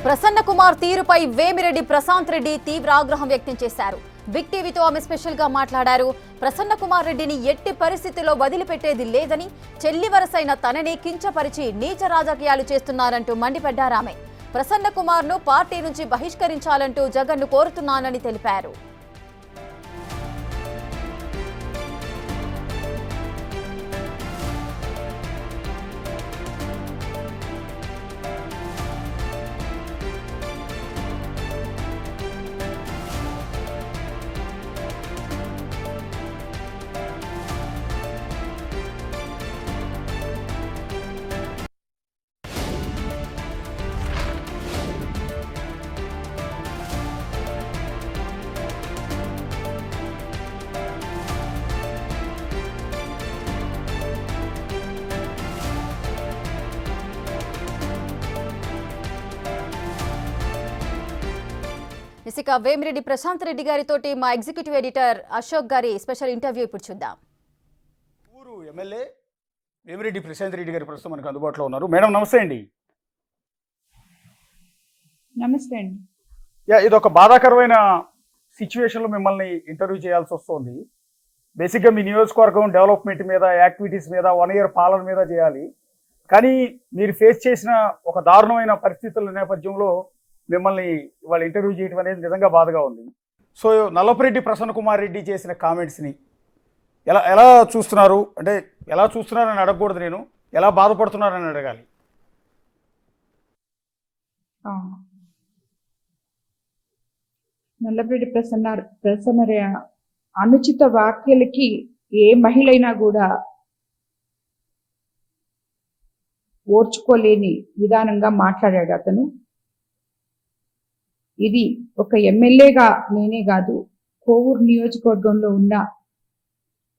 ప్రసన్న కుమార్ తీరుపై వేమిరెడ్డి ప్రశాంత్ రెడ్డి తీవ్ర ఆగ్రహం వ్యక్తం చేశారు. బిగ్ టీవీతో ఆమె స్పెషల్ గా మాట్లాడారు. ప్రసన్న కుమార్ రెడ్డిని ఎట్టి పరిస్థితిలో వదిలిపెట్టేది లేదని, చెల్లి వరసైన తనని కించపరిచి నీచ రాజకీయాలు చేస్తున్నారంటూ మండిపడ్డారామె. ప్రసన్న కుమార్ ను పార్టీ నుంచి బహిష్కరించాలంటూ జగన్ ను కోరుతున్నానని తెలిపారు. ఇక వేమిరెడ్డి ప్రశాంత్ రెడ్డి గారితోటి మా ఎగ్జిక్యూటివ్ ఎడిటర్ అశోక్ గారి స్పెషల్ ఇంటర్వ్యూ ఇప్పుడు చూద్దాం. ఊరు ఎమ్మెల్యే వేమిరెడ్డి ప్రశాంత్ రెడ్డి గారి ప్రస్తుతం మనకు అందుబాటులో ఉన్నారు. మేడం నమస్తే అండి. నమస్తే అండి. ఇది ఒక బాధాకరమైన సిచ్యువేషన్లో మిమ్మల్ని ఇంటర్వ్యూ చేయాల్సి వస్తుంది. బేసిక్గా మీ నియోజకవర్గం డెవలప్మెంట్ మీద, యాక్టివిటీస్ మీద, 1 year పాలన మీద చేయాలి. కానీ మీరు ఫేస్ చేసిన ఒక దారుణమైన పరిస్థితుల నేపథ్యంలో మిమ్మల్ని ఇవాళ ఇంటర్వ్యూ చేయడం అనేది నిజంగా బాధగా ఉంది. సో నల్లపురెడ్డి ప్రసన్న కుమార్ రెడ్డి చేసిన కామెంట్స్ని ఎలా చూస్తున్నారు? అంటే ఎలా చూస్తున్నారని అడగకూడదు, నేను ఎలా బాధపడుతున్నారని అడగాలి. నల్లపురెడ్డి ప్రసన్న అనుచిత వ్యాఖ్యలకి ఏ మహిళైనా కూడా ఓర్చుకోలేని విధానంగా మాట్లాడాడు అతను. ఇది ఒక ఎమ్మెల్యేగా నేనే కాదు, కోవూరు నియోజకవర్గంలో ఉన్న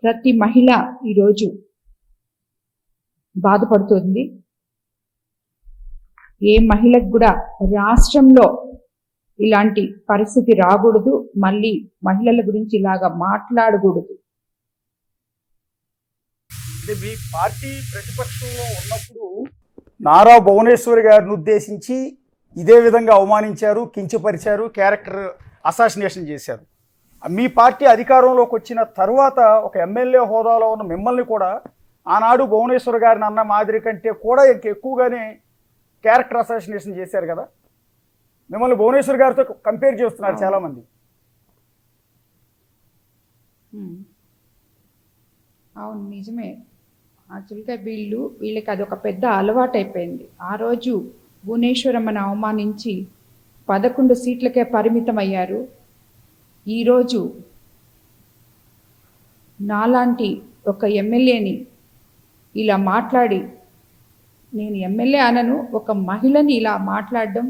ప్రతి మహిళ ఈరోజు బాధపడుతుంది. ఏ మహిళకు కూడా రాష్ట్రంలో ఇలాంటి పరిస్థితి రాకూడదు, మళ్ళీ మహిళల గురించి ఇలాగా మాట్లాడకూడదు. మీ పార్టీ ప్రతిపక్షంలో ఉన్నప్పుడు నారా భువనేశ్వరి గారిని ఉద్దేశించి ఇదే విధంగా అవమానించారు, కించపరిచారు, క్యారెక్టర్ అసాసినేషన్ చేశారు. మీ పార్టీ అధికారంలోకి వచ్చిన తర్వాత ఒక ఎమ్మెల్యే హోదాలో ఉన్న మిమ్మల్ని కూడా ఆనాడు భువనేశ్వర్ గారిని అన్న మాదిరి కంటే కూడా ఎక్కువగానే క్యారెక్టర్ అసాసినేషన్ చేశారు కదా. మిమ్మల్ని భువనేశ్వర్ గారితో కంపేర్ చేస్తున్నారు చాలామంది. అవును, నిజమే. యాక్చువల్గా వీళ్ళకి అది ఒక పెద్ద అలవాటు అయిపోయింది. ఆ రోజు భువనేశ్వరమ్మను అవమానించి 11 సీట్లకే పరిమితం అయ్యారు. ఈరోజు నాలాంటి ఒక ఎమ్మెల్యేని ఇలా మాట్లాడి, నేను ఎమ్మెల్యే అనను, ఒక మహిళని ఇలా మాట్లాడడం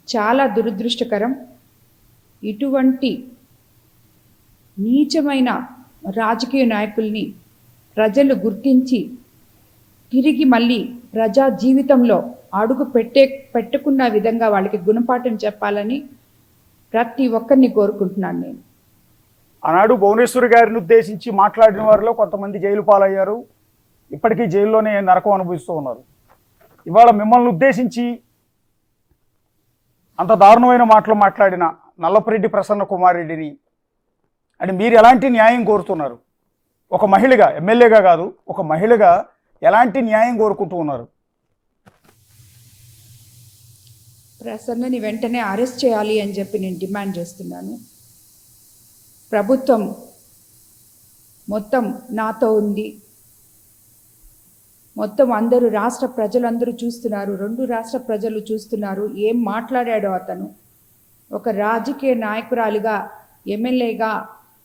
చాలా దురదృష్టకరం. ఇటువంటి నీచమైన రాజకీయ నాయకుల్ని ప్రజలు గుర్తించి తిరిగి మళ్ళీ ప్రజా జీవితంలో అడుగు పెట్టుకున్న విధంగా వాళ్ళకి గుణపాఠం చెప్పాలని ప్రతి ఒక్కరిని కోరుకుంటున్నాను నేను. ఆనాడు భువనేశ్వరి గారిని ఉద్దేశించి మాట్లాడిన వారిలో కొంతమంది జైలు పాలయ్యారు, ఇప్పటికీ జైల్లోనే నరకం అనుభవిస్తూ ఉన్నారు. ఇవాళ మిమ్మల్ని ఉద్దేశించి అంత దారుణమైన మాటలు మాట్లాడిన నల్లపురెడ్డి ప్రసన్న కుమార్ రెడ్డిని అంటే మీరు ఎలాంటి న్యాయం కోరుతున్నారు? ఒక మహిళగా, ఎమ్మెల్యేగా కాదు, ఒక మహిళగా ఎలాంటి న్యాయం కోరుకుంటూ ఉన్నారు? ప్రసన్నని వెంటనే అరెస్ట్ చేయాలి అని చెప్పి నేను డిమాండ్ చేస్తున్నాను. ప్రభుత్వం మొత్తం నాతో ఉంది, మొత్తం అందరూ రాష్ట్ర ప్రజలందరూ చూస్తున్నారు, 2 రాష్ట్ర ప్రజలు చూస్తున్నారు ఏం మాట్లాడాడో అతను. ఒక రాజకీయ నాయకురాలిగా, ఎమ్మెల్యేగా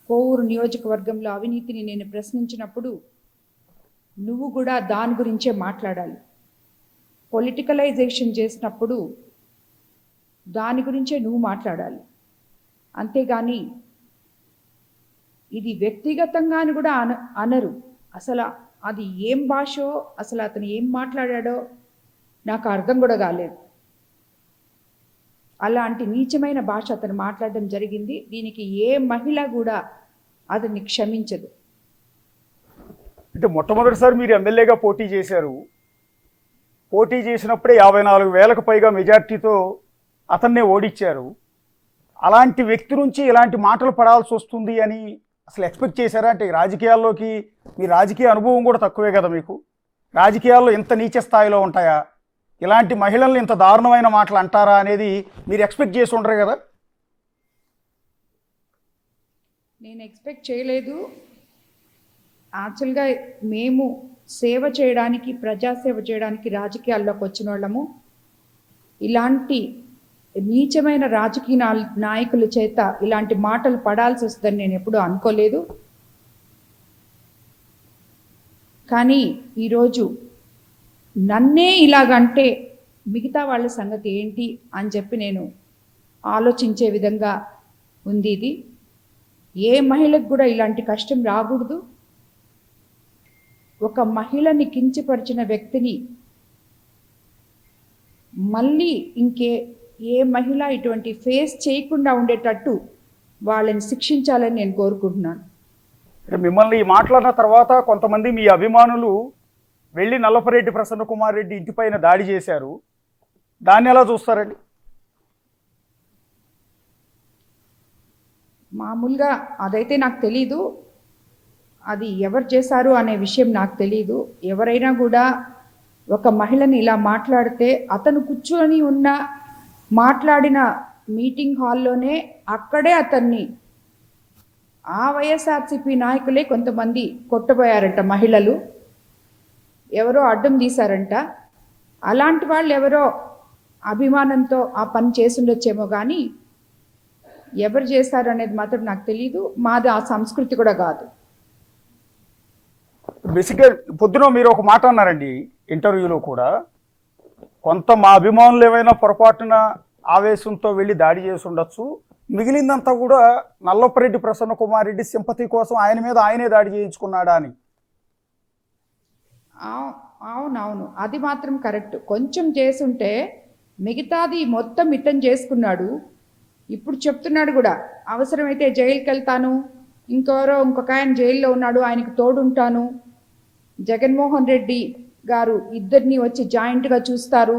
కోవూరు నియోజకవర్గంలో అవినీతిని నేను ప్రశ్నించినప్పుడు నువ్వు కూడా దాని గురించే మాట్లాడాలి. పొలిటికలైజేషన్ చేసినప్పుడు దాని గురించే నువ్వు మాట్లాడాలి. అంతేగాని ఇది వ్యక్తిగతంగా అని కూడా అనరు. అసలు అది ఏం భాషో, అసలు అతను ఏం మాట్లాడాడో నాకు అర్థం కూడా కాలేదు. అలాంటి నీచమైన భాష అతను మాట్లాడడం జరిగింది. దీనికి ఏ మహిళ కూడా అతన్ని క్షమించదు. అంటే మొట్టమొదటిసారి మీరు ఎమ్మెల్యేగా పోటీ చేశారు, పోటీ చేసినప్పుడే 54,000కు పైగా మెజార్టీతో అతన్నే ఓడించారు. అలాంటి వ్యక్తి నుంచి ఇలాంటి మాటలు పడాల్సి వస్తుంది అని అసలు ఎక్స్పెక్ట్ చేశారా? అంటే రాజకీయాల్లోకి మీ రాజకీయ అనుభవం కూడా తక్కువే కదా మీకు. రాజకీయాల్లో ఇంత నీచ స్థాయిలో ఉంటాయా? ఇలాంటి మహిళల్ని ఇంత దారుణమైన మాటలు అంటారా అనేది మీరు ఎక్స్పెక్ట్ చేసి ఉండరు కదా? నేను ఎక్స్పెక్ట్ చేయలేదు. యాక్చువల్గా మేము సేవ చేయడానికి, ప్రజాసేవ చేయడానికి రాజకీయాల్లోకి వచ్చిన వాళ్ళము. ఇలాంటి నీచమైన రాజకీయ నాయకుల చేత ఇలాంటి మాటలు పడాల్సి వస్తుందని నేను ఎప్పుడూ అనుకోలేదు. కానీ ఈరోజు నన్నే ఇలాగంటే మిగతా వాళ్ళ సంగతి ఏంటి అని చెప్పి నేను ఆలోచించే విధంగా ఉంది ఇది. ఏ మహిళకు కూడా ఇలాంటి కష్టం రాకూడదు. ఒక మహిళని కించపరిచిన వ్యక్తిని మళ్ళీ ఏ మహిళ ఇటువంటి ఫేస్ చేయకుండా ఉండేటట్టు వాళ్ళని శిక్షించాలని నేను కోరుకుంటున్నాను. మిమ్మల్ని మాట్లాడిన తర్వాత కొంతమంది మీ అభిమానులు వెళ్ళి నల్లపరెడ్డి ప్రసన్న కుమార్ రెడ్డి ఇంటిపైన దాడి చేశారు. దాన్ని ఎలా చూస్తారండి? మామూలుగా అదైతే నాకు తెలీదు. అది ఎవరు చేశారు అనే విషయం నాకు తెలీదు. ఎవరైనా కూడా ఒక మహిళని ఇలా మాట్లాడితే అతను కూర్చొని ఉన్న మాట్లాడిన మీటింగ్ హాల్లోనే అక్కడే అతన్ని ఆ వైఎస్ఆర్సీపీ నాయకులే కొంతమంది కొట్టబోయారంట. మహిళలు ఎవరో అడ్డం తీశారంట. అలాంటి వాళ్ళు ఎవరో అభిమానంతో ఆ పని చేసుండొచ్చేమో, కానీ ఎవరు చేశారు అనేది మాత్రం నాకు తెలీదు. మాది ఆ సంస్కృతి కూడా కాదు. బేసిక్గా పొద్దున మీరు ఒక మాట అన్నారండి ఇంటర్వ్యూలో కూడా, కొంత మా అభిమానులు ఏమైనా పొరపాటున ఆవేశంతో వెళ్ళి దాడి చేసి ఉండొచ్చు, మిగిలిందంతా కూడా నల్లపరెడ్డి ప్రసన్న కుమార్ రెడ్డి సింపతి కోసం ఆయన మీద ఆయనే దాడి చేయించుకున్నాడా అని. అవునవును, అది మాత్రం కరెక్ట్. కొంచెం చేసుంటే మిగతాది మొత్తం ఇతను చేసుకున్నాడు. ఇప్పుడు చెప్తున్నాడు కూడా, అవసరమైతే జైలుకి వెళ్తాను, ఇంకొక ఆయన జైల్లో ఉన్నాడు, ఆయనకు తోడుంటాను, జగన్మోహన్ రెడ్డి గారు ఇద్దరిని వచ్చి జాయింట్గా చూస్తారు.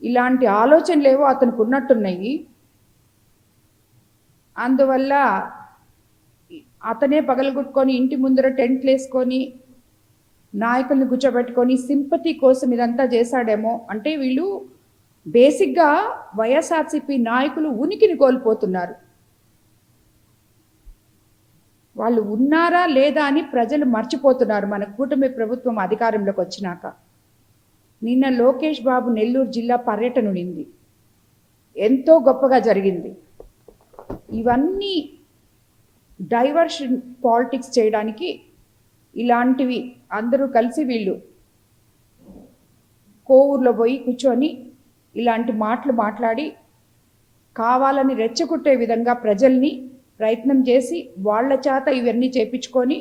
ఇలాంటి ఆలోచనలు ఏవో అతనికి ఉన్నట్టున్నాయి. అందువల్ల అతనే పగలగొట్టుకొని ఇంటి ముందర టెంట్లు వేసుకొని నాయకుల్ని కూర్చోబెట్టుకొని సింపతి కోసం ఇదంతా చేశాడేమో. అంటే వీళ్ళు బేసిక్గా వైఎస్ఆర్సీపీ నాయకులు ఉనికిని కోల్పోతున్నారు. వాళ్ళు ఉన్నారా లేదా అని ప్రజలు మర్చిపోతున్నారు మన కూటమి ప్రభుత్వం అధికారంలోకి వచ్చినాక. నిన్న లోకేష్ బాబు నెల్లూరు జిల్లా పర్యటన ఉండింది, ఎంతో గొప్పగా జరిగింది. ఇవన్నీ డైవర్షన్ పాలిటిక్స్ చేయడానికి ఇలాంటివి అందరూ కలిసి వీళ్ళు కోవూరులో పోయి కూర్చొని ఇలాంటి మాటలు మాట్లాడి కావాలని రెచ్చగొట్టే విధంగా ప్రజల్ని ప్రయత్నం చేసి వాళ్ళ చేత ఇవన్నీ చేపించుకొని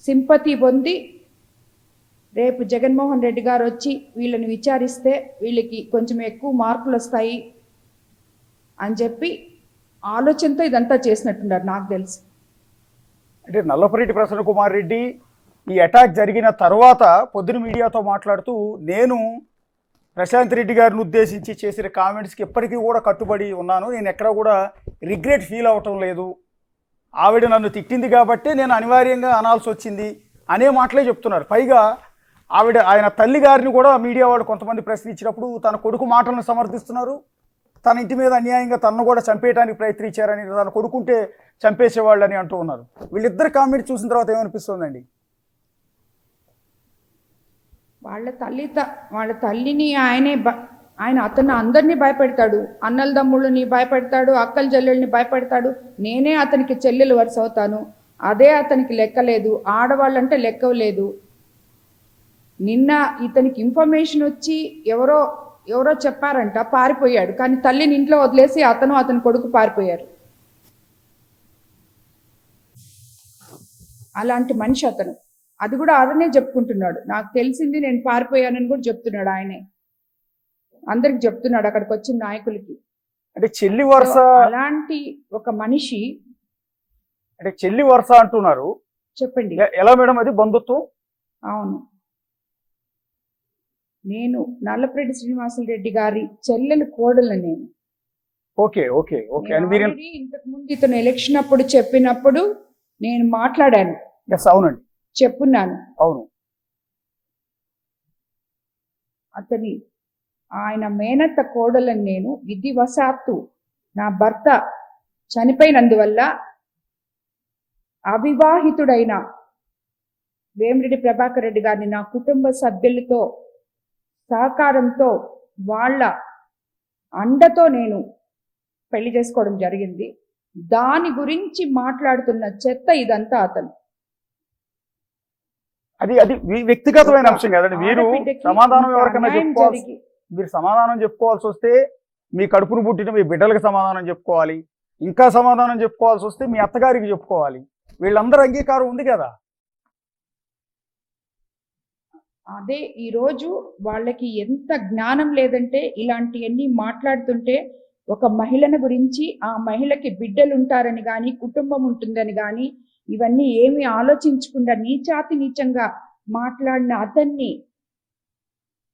సింపతి పొంది రేపు జగన్మోహన్ రెడ్డి గారు వచ్చి వీళ్ళని విచారిస్తే వీళ్ళకి కొంచెం ఎక్కువ మార్కులు వస్తాయి అని చెప్పి ఆలోచనతో ఇదంతా చేసినట్టున్నారు నాకు తెలుసు. అంటే నల్లపరెడ్డి ప్రసన్న కుమార్ రెడ్డి ఈ అటాక్ జరిగిన తర్వాత పొద్దున మీడియాతో మాట్లాడుతూ, నేను ప్రశాంత్ రెడ్డి గారిని ఉద్దేశించి చేసిన కామెంట్స్కి ఎప్పటికీ కూడా కట్టుబడి ఉన్నాను, నేను ఎక్కడ కూడా రిగ్రెట్ ఫీల్ అవటం లేదు, ఆవిడ నన్ను తిట్టింది కాబట్టి నేను అనివార్యంగా అనాల్సి వచ్చింది అనే మాటలే చెప్తున్నారు. పైగా ఆయన తల్లి గారిని కూడా మీడియా వాళ్ళు కొంతమంది ప్రశ్నించినప్పుడు తన కొడుకు మాటలను సమర్థిస్తున్నారు. తన ఇంటి మీద అన్యాయంగా తనను కూడా చంపేయడానికి ప్రయత్నించారని, తన కొడుకుంటే చంపేసేవాళ్ళని అంటూ ఉన్నారు. వీళ్ళిద్దరు కామెంట్ చూసిన తర్వాత ఏమనిపిస్తుందండి? వాళ్ళ తల్లిని ఆయన అతను అందరినీ భయపెడతాడు, అన్నల దమ్ముళ్ళని భయపెడతాడు, అక్కల చెల్లెళ్ళని భయపెడతాడు. నేనే అతనికి చెల్లెలు వరుస అవుతాను, అదే అతనికి లెక్కలేదు, ఆడవాళ్ళంటే లెక్కలేదు. నిన్న ఇతనికి ఇన్ఫర్మేషన్ వచ్చి ఎవరో చెప్పారంట, పారిపోయాడు. కానీ తల్లిని ఇంట్లో వదిలేసి అతని కొడుకు పారిపోయారు. అలాంటి మనిషి అతను. అది కూడా అతనే చెప్పుకుంటున్నాడు, నాకు తెలిసింది నేను పారిపోయానని కూడా చెప్తున్నాడు. ఆయనే అందరికి చెప్తున్నాడు అక్కడికి వచ్చిన నాయకులకి. అంటే చెల్లి వరుస, అలాంటి ఒక మనిషి. అంటే చెల్లి వరుస అంటున్నారు, చెప్పండి ఎలా మేడం అది బంధుత్వం? అవును, నేను నల్లపరెడ్డి శ్రీనివాసులు రెడ్డి గారి చెల్లెలు కోడలు నేను. ఓకే ఓకే ఓకే అని మీరు already ఇంతకు ముందు ఇతను ఎలక్షన్ అప్పుడు చెప్పినప్పుడు నేను మాట్లాడాను, ఎస్ అవునండి చెప్పున్నాను. అవును అతని ఆయన మేనత్త కోడలని నేను విధివశాత్తు నా భర్త చనిపోయినందువల్ల అవివాహితుడైన వేమిరెడ్డి ప్రభాకర్ రెడ్డి గారిని నా కుటుంబ సభ్యులతో సహకారంతో వాళ్ళ అండతో నేను పెళ్లి చేసుకోవడం జరిగింది. దాని గురించి మాట్లాడుతున్న చెత్త ఇదంతా అతను. అది అది వ్యక్తిగతమైన అంశం కదండి. మీరు సమాధానం ఎవరికైనా చెప్పుకోవాలి, మీరు సమాధానం చెప్పుకోవాల్సి వస్తే మీ కడుపును పుట్టిన మీ బిడ్డలకు సమాధానం చెప్పుకోవాలి, ఇంకా సమాధానం చెప్పుకోవాల్సి వస్తే మీ అత్తగారికి చెప్పుకోవాలి. వీళ్ళందరూ అంగీకారం ఉంది కదా. అదే ఈరోజు వాళ్ళకి ఎంత జ్ఞానం లేదంటే ఇలాంటివన్నీ మాట్లాడుతుంటే ఒక మహిళను గురించి ఆ మహిళకి బిడ్డలు ఉంటారని కానీ కుటుంబం ఉంటుందని కానీ ఇవన్నీ ఏమి ఆలోచించకుండా నీచాతి నీచంగా మాట్లాడిన అతన్ని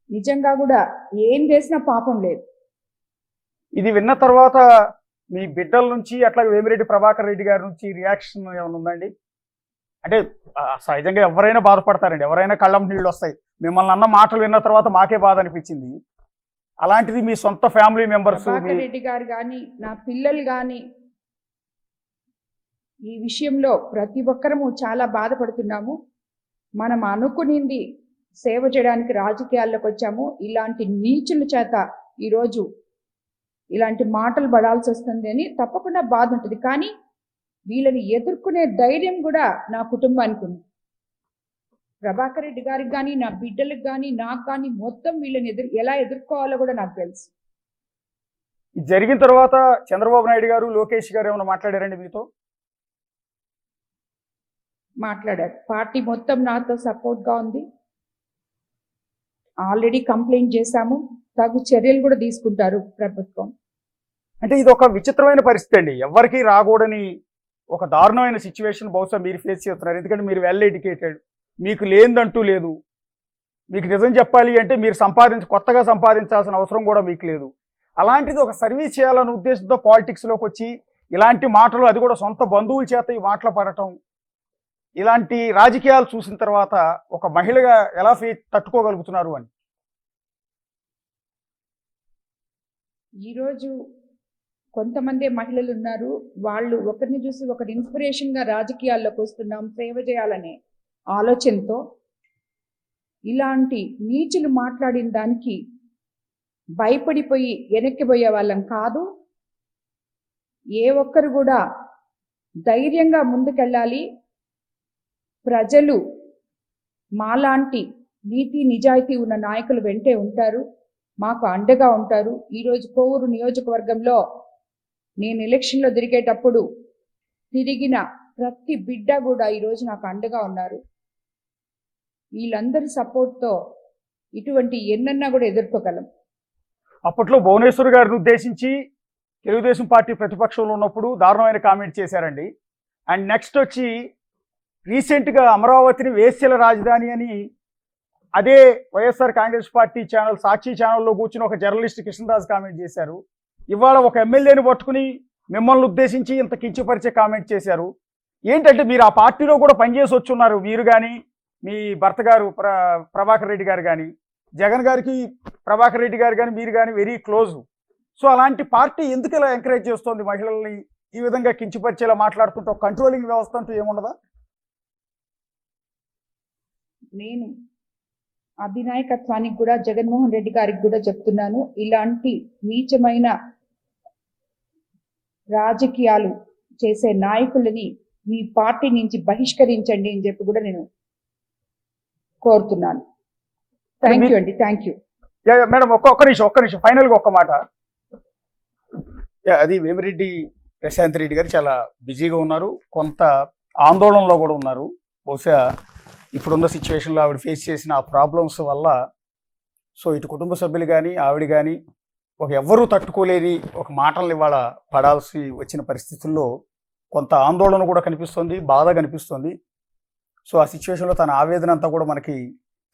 నిజంగా కూడా ఏం చేసినా పాపం లేదు. ఇది విన్న తర్వాత మీ బిడ్డల నుంచి అట్లా వేమిరెడ్డి ప్రభాకర్ రెడ్డి గారి నుంచి రియాక్షన్ ఏమైనా ఉందండి? అంటే సహజంగా ఎవరైనా బాధపడతారండి, ఎవరైనా కళ్ళం నీళ్ళు వస్తాయి. మిమ్మల్ని అన్న మాటలు విన్న తర్వాత మాకే బాధ అనిపించింది. అలాంటిది మీ సొంత ఫ్యామిలీ మెంబర్స్ ప్రభాకర్ రెడ్డి గారు కానీ నా పిల్లలు కానీ ఈ విషయంలో ప్రతి ఒక్కరము చాలా బాధపడుతున్నాము. మనం అనుకునింది సేవ చేయడానికి రాజకీయాల్లోకి వచ్చాము, ఇలాంటి నీచుల చేత ఈరోజు ఇలాంటి మాటలు పడాల్సి వస్తుంది అని తప్పకుండా బాధ ఉంటుంది. కానీ వీళ్ళని ఎదుర్కొనే ధైర్యం కూడా నా కుటుంబానికి ఉంది. ప్రభాకర్ రెడ్డి గారికి కానీ నా బిడ్డలకు కానీ నాకు కానీ మొత్తం వీళ్ళని ఎలా ఎదుర్కోవాలో కూడా నాకు తెలుసు. ఇది జరిగిన తర్వాత చంద్రబాబు నాయుడు గారు లోకేష్ గారు ఏమైనా మాట్లాడారండి మీతో? మాట్లాడారు. పార్టీ మొత్తం నాతో సపోర్ట్గా ఉంది. ఆల్రెడీ కంప్లైంట్ చేశాము, తగు చర్యలు కూడా తీసుకుంటారు ప్రభుత్వం. అంటే ఇది ఒక విచిత్రమైన పరిస్థితి అండి. ఎవరికి రాకూడని ఒక దారుణమైన సిచ్యువేషన్ బహుశా మీరు ఫేస్ చేస్తున్నారు. ఎందుకంటే మీరు వెల్ ఎడ్యుకేటెడ్, మీకు లేదంటూ లేదు. మీకు నిజం చెప్పాలి అంటే మీరు కొత్తగా సంపాదించాల్సిన అవసరం కూడా మీకు లేదు. అలాంటిది ఒక సర్వీస్ చేయాలనే ఉద్దేశంతో పాలిటిక్స్లోకి వచ్చి ఇలాంటి మాటలు, అది కూడా సొంత బంధువుల చేత ఈ మాటలు పడటం, ఇలాంటి రాజకీయాలు చూసిన తర్వాత ఒక మహిళగా ఎలా తట్టుకోగలుగుతున్నారు అని? ఈరోజు కొంతమంది మహిళలు ఉన్నారు, వాళ్ళు ఒకరిని చూసి ఒకరి ఇన్స్పిరేషన్గా రాజకీయాల్లోకి వస్తున్నాం సేవ చేయాలనే ఆలోచనతో ఇలాంటి నీచులు మాట్లాడిన దానికి భయపడిపోయి వెనక్కిపోయే వాళ్ళం కాదు. ఏ ఒక్కరు కూడా ధైర్యంగా ముందుకెళ్ళాలి. ప్రజలు మాలాంటి నీతి నిజాయితీ ఉన్న నాయకులు వెంటే ఉంటారు, మాకు అండగా ఉంటారు. ఈరోజు కోవూరు నియోజకవర్గంలో నేను ఎలక్షన్లో తిరిగేటప్పుడు తిరిగిన ప్రతి బిడ్డ కూడా ఈరోజు నాకు అండగా ఉన్నారు. వీళ్ళందరి సపోర్ట్తో ఇటువంటి ఎన్నన్నా కూడా ఎదుర్కోగలం. అప్పట్లో భువనేశ్వర్ గారిని ఉద్దేశించి తెలుగుదేశం పార్టీ ప్రతిపక్షంలో ఉన్నప్పుడు దారుణమైన కామెంట్ చేశారండి. అండ్ నెక్స్ట్ వచ్చి రీసెంట్గా అమరావతిని వేశ్యల రాజధాని అని అదే వైఎస్ఆర్ కాంగ్రెస్ పార్టీ ఛానల్ సాక్షి ఛానల్లో కూర్చుని ఒక జర్నలిస్ట్ కృష్ణరాజు కామెంట్ చేశారు. ఇవాళ ఒక ఎమ్మెల్యేని పట్టుకుని మిమ్మల్ని ఉద్దేశించి ఇంత కించపరిచే కామెంట్ చేశారు. ఏంటంటే మీరు ఆ పార్టీలో కూడా పనిచేసి వచ్చున్నారు. మీరు కానీ మీ భర్త గారు ప్రభాకర్ రెడ్డి గారు కానీ, జగన్ గారికి ప్రభాకర్ రెడ్డి గారు కానీ మీరు కానీ వెరీ క్లోజ్. సో అలాంటి పార్టీ ఎందుకు ఇలా ఎంకరేజ్ చేస్తుంది మహిళల్ని ఈ విధంగా కించపరిచేలా మాట్లాడుతుంటే? కంట్రోలింగ్ వ్యవస్థ అంటూ ఏముండదా? నేను అధినాయకత్వానికి కూడా జగన్మోహన్ రెడ్డి గారికి కూడా చెప్తున్నాను, ఇలాంటి నీచమైన రాజకీయాలు చేసే నాయకులని మీ పార్టీ నుంచి బహిష్కరించండి అని చెప్పి కూడా నేను కోరుతున్నాను. థ్యాంక్ యూ అండి, థ్యాంక్ యూ. మేడం ఒక్క నిమిషం ఫైనల్గా ఒక్క మాట. అది వేమిరెడ్డి ప్రశాంత్ రెడ్డి గారు చాలా బిజీగా ఉన్నారు, కొంత ఆందోళనలో కూడా ఉన్నారు. బహుశా ఇప్పుడున్న సిచ్యువేషన్లో ఆవిడ ఫేస్ చేసిన ఆ ప్రాబ్లమ్స్ వల్ల సో ఇటు కుటుంబ సభ్యులు కానీ ఆవిడ కానీ ఎవ్వరూ తట్టుకోలేని ఒక మాటల్ని ఇవాళ పడాల్సి వచ్చిన పరిస్థితుల్లో కొంత ఆందోళన కూడా కనిపిస్తుంది, బాధ కనిపిస్తుంది. సో ఆ సిచ్యువేషన్లో తన ఆవేదన అంతా కూడా మనకి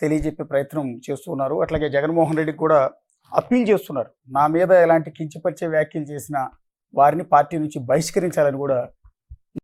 తెలియజెప్పే ప్రయత్నం చేస్తున్నారు. అట్లాగే జగన్మోహన్ రెడ్డికి కూడా అప్పీల్ చేస్తున్నారు. నా మీద ఎలాంటి కించపరిచే వ్యాఖ్యలు చేసిన వారిని పార్టీ నుంచి బహిష్కరించాలని కూడా